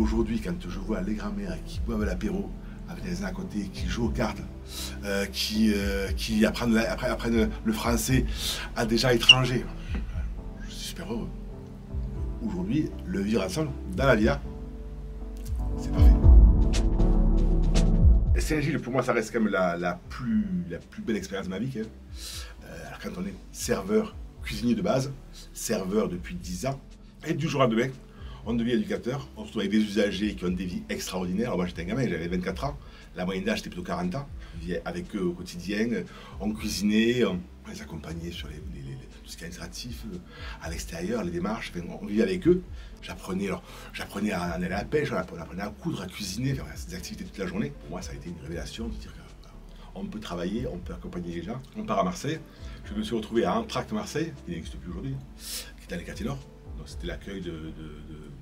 Aujourd'hui, quand je vois les grands-mères qui boivent l'apéro avec les uns à côté, qui jouent aux cartes, qui apprennent le français à des gens étrangers, je suis super heureux. Aujourd'hui, le vivre ensemble, dans la VIA, c'est parfait. Saint-Gilles, pour moi, ça reste quand même la plus belle expérience de ma vie. Alors, quand on est serveur, cuisinier de base, serveur depuis 10 ans, et du jour au lendemain, on devient éducateur, on se trouve avec des usagers qui ont des vies extraordinaires. Alors moi, j'étais un gamin, j'avais 24 ans, la moyenne d'âge, c'était plutôt 40 ans. Je vivais avec eux au quotidien, on cuisinait, on les accompagnait sur tout ce qui est administratif, à l'extérieur, les démarches, on vivait avec eux. J'apprenais à aller à la pêche, on apprenait à coudre, à cuisiner, faire des activités toute la journée. Pour moi, ça a été une révélation de dire qu'on peut travailler, on peut accompagner les gens. On part à Marseille, je me suis retrouvé à Entracte Marseille, qui n'existe plus aujourd'hui, qui est dans les quartiers nord. Donc c'était l'accueil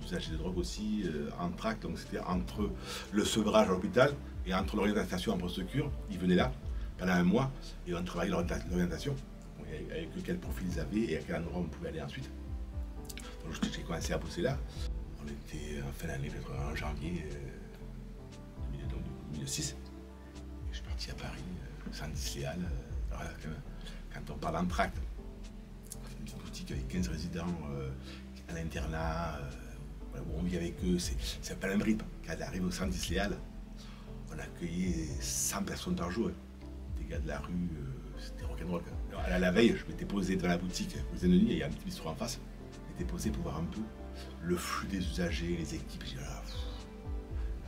d'usagers de drogue aussi, Entracte, donc c'était entre le sevrage à l'hôpital et entre l'orientation en post-cure. Ils venaient là pendant un mois et on travaillait l'orientation, avec quel profil ils avaient et à quel endroit on pouvait aller ensuite. Donc j'ai commencé à bosser là. On était en fin d'année, peut-être en janvier 2006. Et je suis parti à Paris, Saint-Denis-les-Halles. Quand on parle d'Entracte, une petite boutique avec 15 résidents à l'internat, où on vit avec eux, c'est pas le même rythme. Quand on arrive au Saint-Denis-les-Halles, on accueillait 100 personnes par jour. Des gars de la rue, c'était rock'n'roll. À la veille, je m'étais posé dans la boutique aux Saint-Denis, il y a un petit bistrot en face. Je m'étais posé pour voir un peu le flux des usagers, les équipes. J'ai dit,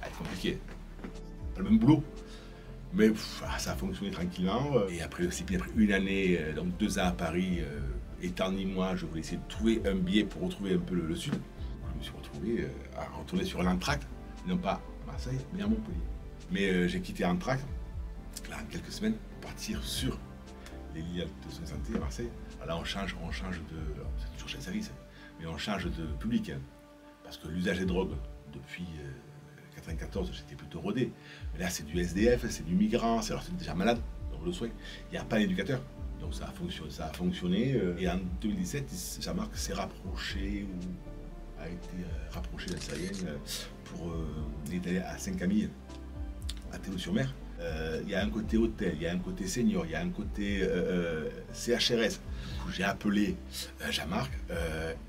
c'est compliqué. Pas le même boulot. Mais ça a fonctionné tranquillement. Et après, après une année, donc 2 ans à Paris, étant ni moi, je voulais essayer de trouver un billet pour retrouver un peu le sud. Je me suis retrouvé à retourner sur l'Entracte, non pas à Marseille, mais à Montpellier. Mais j'ai quitté Entracte, là, en quelques semaines, pour partir sur les lits de soins de santé à Marseille. Alors là, on change de... C'est toujours chez le service, mais on change de public. Parce que l'usage des drogues, depuis 1994, j'étais plutôt rodé. Mais là, c'est du SDF, c'est du migrant, c'est déjà malade, donc le soin. Il n'y a pas d'éducateur. Donc ça a fonctionné. Et en 2017, Jean-Marc s'est rapproché, ou a été rapproché d'Alsacienne pour aller à Saint-Camille, à Théo-sur-Mer. Il y a un côté hôtel, il y a un côté senior, il y a un côté CHRS. J'ai appelé Jean-Marc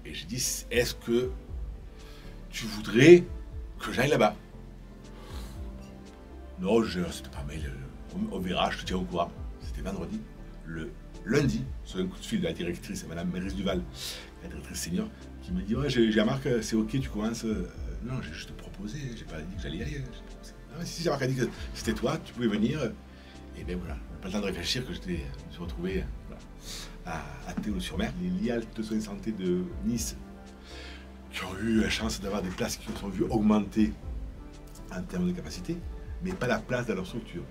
et j'ai dit, est-ce que tu voudrais que j'aille là-bas? Non, c'était pas mail, on verra, je te tiens au courant. C'était vendredi. Le lundi, sur un coup de fil de la directrice, Madame Mérisse Duval, la directrice senior, qui me dit, ouais, Jean-Marc, c'est ok, tu commences. Non, j'ai juste proposé, j'ai pas dit que j'allais y aller. Ah, si Jean-Marc a dit que c'était toi, tu pouvais venir. Et bien voilà, pas le temps de réfléchir que je me suis retrouvé à Théo-sur-Mer. Les LIAL de soins de santé de Nice, qui ont eu la chance d'avoir des places qui se sont vues augmenter en termes de capacité, mais pas la place dans leur structure.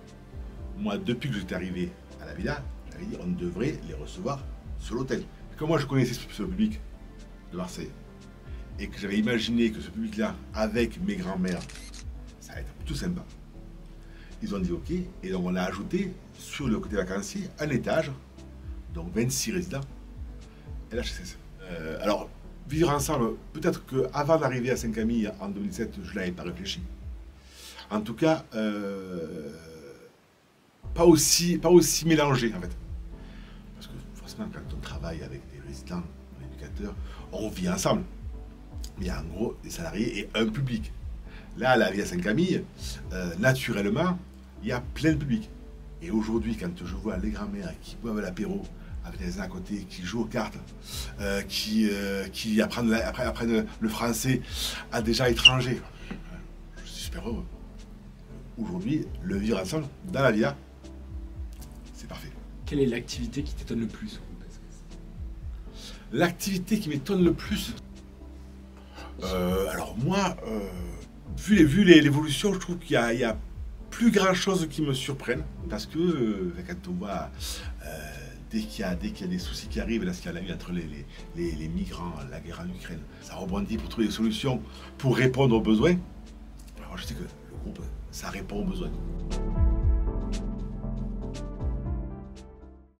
Moi, depuis que j'étais arrivé à la villa, j'avais dit on devrait les recevoir sur l'hôtel. Comme moi, je connaissais ce public de Marseille, et que j'avais imaginé que ce public-là, avec mes grands-mères, ça va être tout sympa. Ils ont dit OK, et donc on a ajouté sur le côté vacancier un étage, donc 26 résidents, et l'HSS. Alors, vivre ensemble, peut-être qu'avant d'arriver à Saint-Camille en 2007, je ne l'avais pas réfléchi. En tout cas, pas aussi mélangé en fait. Parce que forcément, quand on travaille avec des résidents, des éducateurs, on vit ensemble. Mais il y a en gros des salariés et un public. Là, à la vie à Saint-Camille, naturellement, il y a plein de publics. Et aujourd'hui, quand je vois les grands-mères qui boivent l'apéro avec les uns à côté, qui jouent aux cartes, qui apprennent le français à des gens étrangers, je suis super heureux. Aujourd'hui, le vivre ensemble, dans la VIA, c'est parfait. Quelle est l'activité qui t'étonne le plus? L'activité qui m'étonne le plus, alors moi, vu l'évolution, je trouve qu'il y a plus grand chose qui me surprenne. Parce que quand on voit, dès qu'il y a des soucis qui arrivent, là, ce qu'il y a eu entre les migrants, la guerre en Ukraine, ça rebondit pour trouver des solutions pour répondre aux besoins. Alors je sais que le groupe, ça répond aux besoins.